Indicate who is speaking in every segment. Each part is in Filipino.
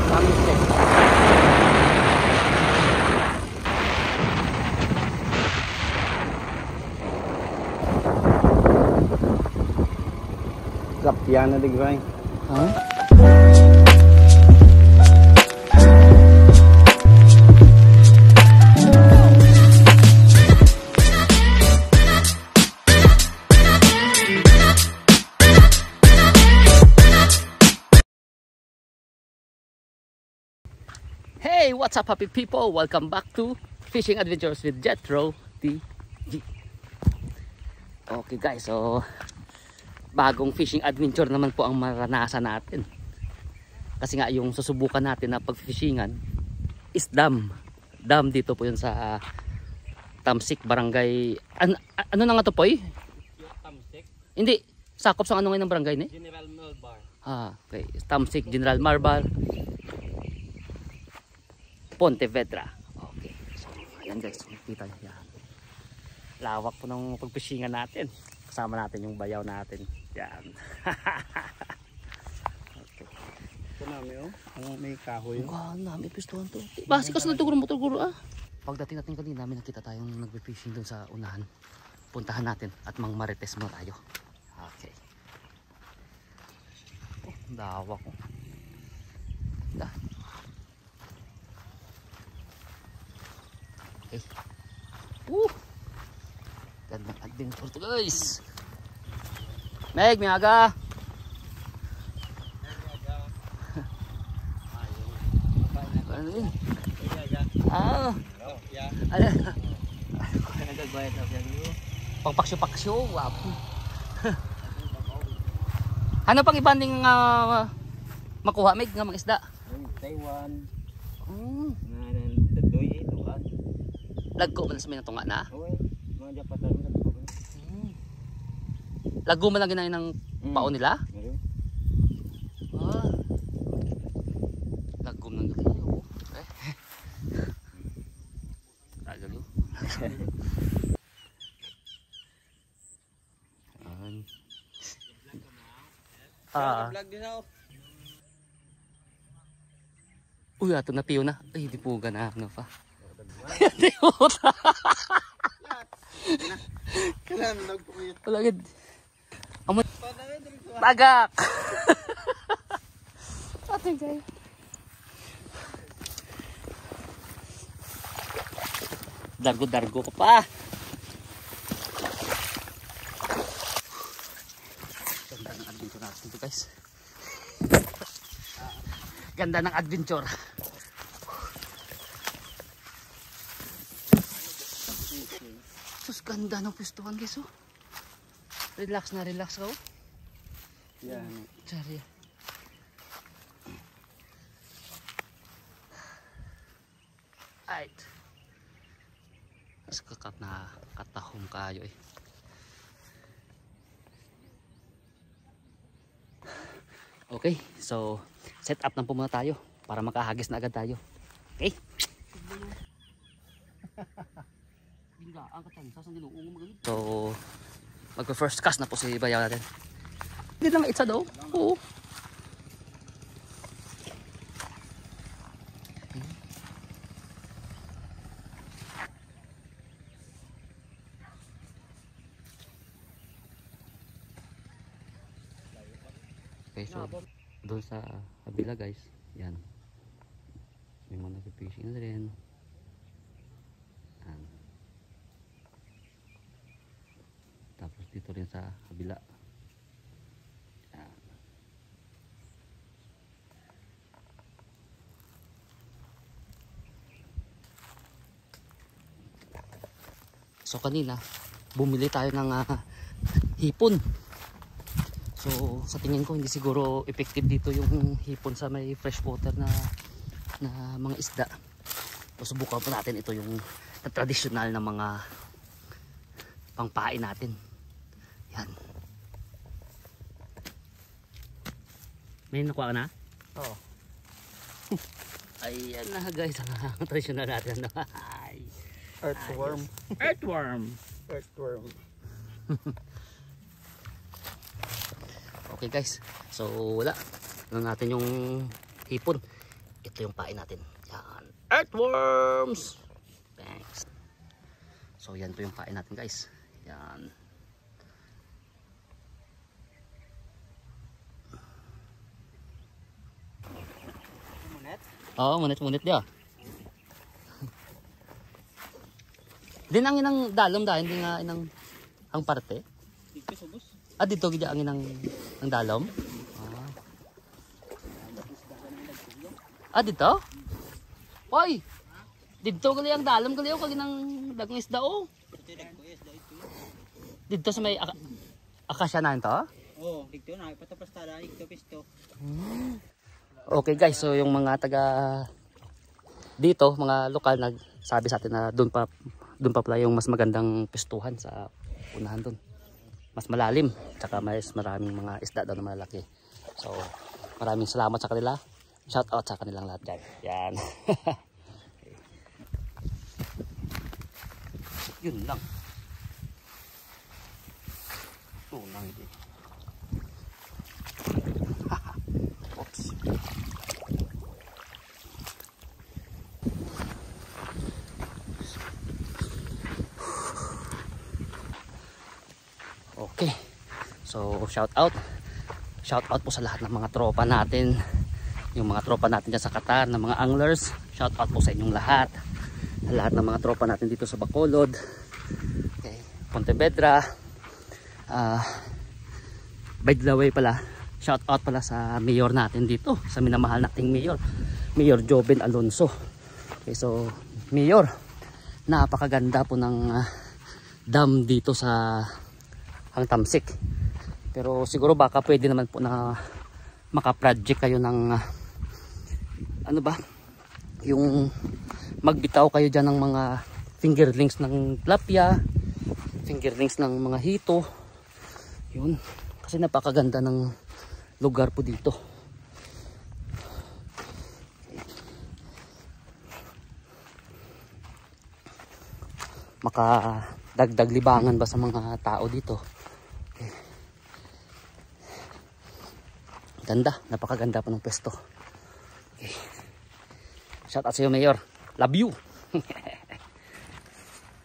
Speaker 1: Thumbstick. Piano di grind. Huh? Hey, what's up happy people? Welcome back to Fishing Adventures with Jethro TG. Okay guys, so bagong fishing adventure naman po ang maranasan natin. Kasi nga yung susubukan natin na pag-fishingan is dam. Dam dito po yun sa Tamsik, barangay. Ano na nga to po eh? Tamsik? Hindi. Sakop sa ano ngayon ng barangay ni? General Marbar. Okay. Tamsik, General Marbar. Pontevedra. Okay. So, ayan guys. Kita niya. Lawak po ng pag-fishingan natin. Kasama natin yung bayaw natin. Yan. Okay.
Speaker 2: Ito namin may kahoy.
Speaker 1: Ang namin pistuhan to. Basi kasi nagtuguro ah. Pagdating natin kanina, may nakita tayong nagbe-fishing doon sa unahan. Puntahan natin at mang-marites mo tayo. Okay. Oh, dawa ko. Da. Okay. Gandang adventure to guys. Meg, may aga. Ano yun? Pangpaksyo-paksyo. Wapo. Ano pang ibanding makuha, Meg, nga mga isda?
Speaker 2: Taiwan.
Speaker 1: Lagko man sa may natunga na?
Speaker 2: Mga japatan mo.
Speaker 1: Lago man lang ginahin ng pao nila? Lago man lang ginahin. Lagalo.
Speaker 2: Vlog din ako.
Speaker 1: Uy, ato na piyo na. Ay, di po gana ano pa.
Speaker 2: Kailan nagpumit?
Speaker 1: Palagid. Bagak. Ate guys. Dargo-dargo ka pa. Ganda ng adventure natin ito guys. Ganda ng adventure. Sus, ganda ng pistuhan guys oh. Relax na relax ka oh.
Speaker 2: Yan.
Speaker 1: Sorry. Right. Mas kakat na katahom kayo eh. Okay, so set up na po muna tayo para makahagis na agad tayo. Okay? So, mag-first cast na po si bayaw natin. Hindi lang itsa daw. Oo. Okay, so doon sa kabila guys, yan. May mga nag-fishing na rin. Yan. Tapos dito rin sa kabila. Yan. So kanina, bumili tayo ng hipon. So sa tingin ko hindi siguro effective dito yung hipon sa may freshwater na mga isda. So subukan po natin ito yung traditional na mga pangpain natin. Yan. May nakuha ka na?
Speaker 2: Oo.
Speaker 1: Ayan na guys, ang traditional natin. Ay.
Speaker 2: Earthworm.
Speaker 1: Earthworm.
Speaker 2: Earthworm.
Speaker 1: Okay guys, so wala. Ano natin yung hipon. ito yung pain natin. Yan. Earthworms! Thanks. So yan po yung pain natin guys. Yan. Oo, munit-munit dia. Din ang inang dalom dahil hindi nga inang ang parte. Dito gid ang inang ang dalom. Dito? Hoy. Dito gali ang dalom gali o kag inang dagang isda o. Dito sa may akasya na ito?
Speaker 3: Oo, dito na ipatapastada dito pisto.
Speaker 1: Okay guys, so yung mga taga dito, mga lokal nagsabi sa atin na doon pa pala yung mas magandang pistuhan sa unahan doon. Mas malalim, tsaka mas maraming mga isda daw na malaki. So, maraming salamat sa kanila. Shout out sa kanilang lahat dyan. Yan. Yun lang. Lang hindi. Oops. Okay. So, shout out po sa lahat ng mga tropa natin. Yung mga tropa natin dyan sa Qatar, ng mga anglers. Shout out po sa inyong lahat. Lahat ng mga tropa natin dito sa Bacolod. Okay. Pontevedra. By the way pala, shout out pala sa mayor natin dito, sa minamahal nating Mayor Joven Alonso. Okay, so Mayor, napakaganda po ng dam dito sa Hangtamsik. Pero siguro baka pwede naman po na maka-project kayo ng ano ba? Yung magbitaw kayo diyan ng mga fingerlings ng tilapia, fingerlings ng mga hito. Yun, kasi napakaganda ng lugar po dito. Makadagdag libangan ba sa mga tao dito? Okay. Ganda, napakaganda po ng pwesto. Okay. Shout out sa iyo, Mayor. Love you.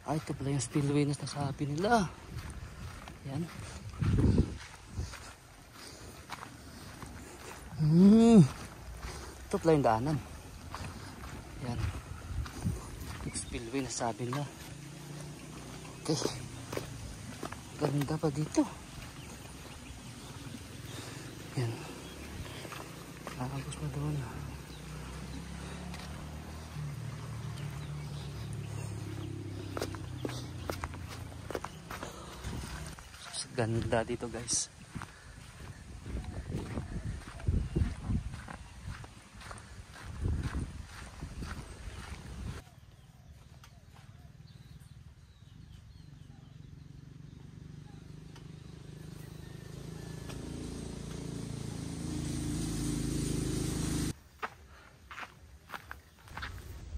Speaker 1: Ay, ito pala yung spillway na nasabi nila. Yan. Ito pala yung daanan. Yan. Spillway na sabi nila. Okay. Ganda pa dito. Yan. Nakakagos pa doon. Ganda dito guys.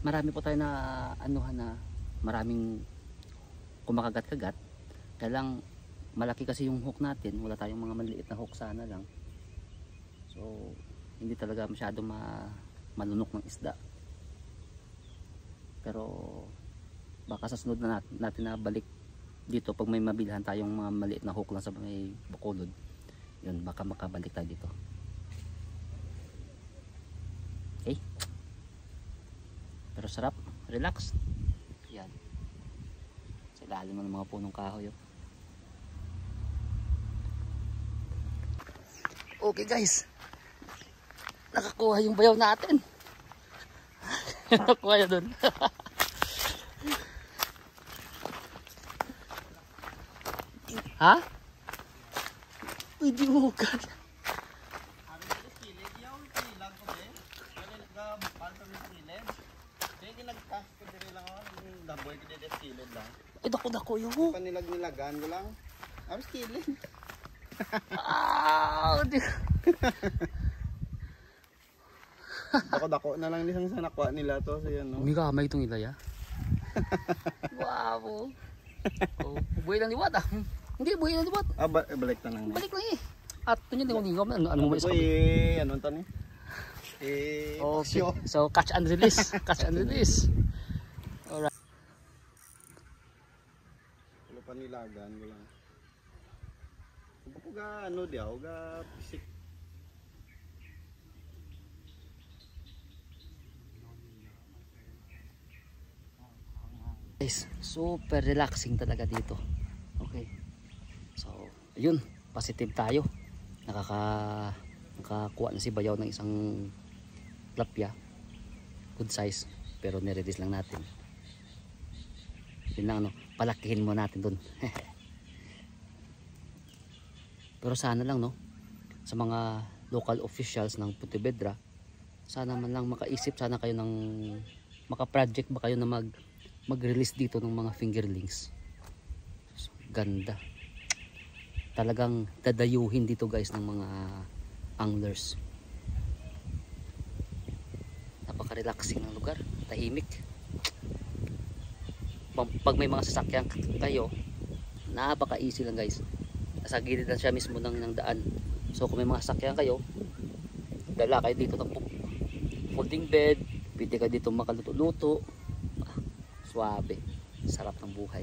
Speaker 1: Marami po tayo na anuhan na maraming kumakagat-kagat. Kaya lang malaki kasi yung hook natin, wala tayong mga maliit na hook sana lang. So hindi talaga masyado malunok ng isda. Pero baka sa sunod na natin na balik dito pag may mabilhan tayong mga maliit na hook lang sa may Bacolod. Yun, baka makabalik tayo dito. Okay. Pero sarap, relax. Yan. Sa ilalim ng mga punong kahoy. Okay guys. Nakakuha yung bayaw natin. Nakakuha yun dun. Ha? Uy, di hukad. Ay, dako-dako yun.
Speaker 2: Panilag-nilagan ko lang. Abis kilid. Dako-dako na lang isang sa nakuha nila to. So yan, no?
Speaker 1: Umigamay itong ilaya. Wow. Oh, buhay lang liwat ah. Hindi, buhay lang liwat.
Speaker 2: Balik na lang.
Speaker 1: Balik lang eh. At ito nyo, hindi mo lingam. Ano mo
Speaker 2: Uy, ano to ni?
Speaker 1: Okay. So catch and release. Catch and release. Alright.
Speaker 2: Wala pa nilagan ko lang. Kung ga ano diyaw, ga pisik.
Speaker 1: Guys, super relaxing talaga dito. Okay. So, ayun, positive tayo. Nakakuha na si Bayaw ng isang tilapia. Good size, pero nire-release lang natin. Yun lang, ano, palakihin mo natin dun. Pero sana lang, no, sa mga local officials ng Pontevedra, sana man lang makaisip sana kayo ng maka-project ba kayo na mag-release dito ng mga fingerlings. Ganda. Talagang dadayuhin dito guys ng mga anglers. Napaka-relaxing ng lugar, tahimik. Pag may mga sasakyan kayo, napaka-easy lang guys. Sa gilid lang siya mismo ng daan. So kung may mga sasakyan kayo, dala kayo dito ng folding bed, pwede kayo dito makaluto-luto. Suabe, sarap ng buhay.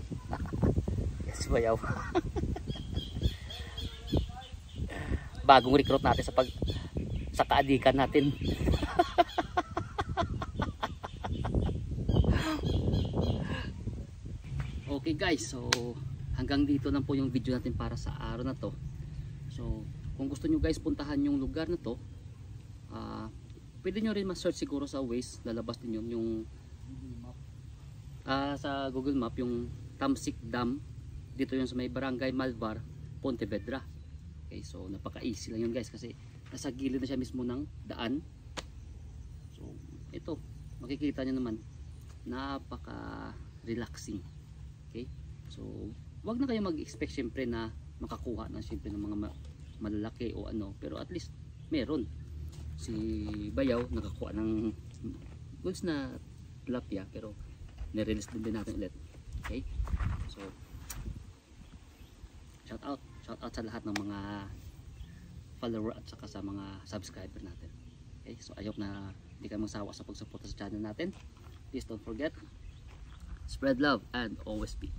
Speaker 1: Yes, Bayaw. Bagong recruit natin sa kaadikan natin. Okay guys, so hanggang dito lang po yung video natin para sa araw na to. So kung gusto nyo guys puntahan yung lugar na to, pwede nyo rin ma-search siguro sa Waze. Lalabas din yun yung sa Google Map yung Tamsik Dam. Dito yun sa may Barangay Malvar, Pontevedra. Okay, so napaka-easy lang yun guys kasi nasa gilid na siya mismo ng daan. So ito, makikita nyo naman, napaka-relaxing. Okay, so wag na kayo mag-expect syempre na makakuha na syempre ng mga malalaki o ano, pero at least meron. Si Bayaw nakakuha ng goods na tilapia, pero nirelease din natin ulit. Okay, so shout out sa lahat ng mga follower at saka sa mga subscriber natin. Okay, so I hope na hindi kayo magsawa sa pagsuporta sa channel natin. Please don't forget, spread love and always be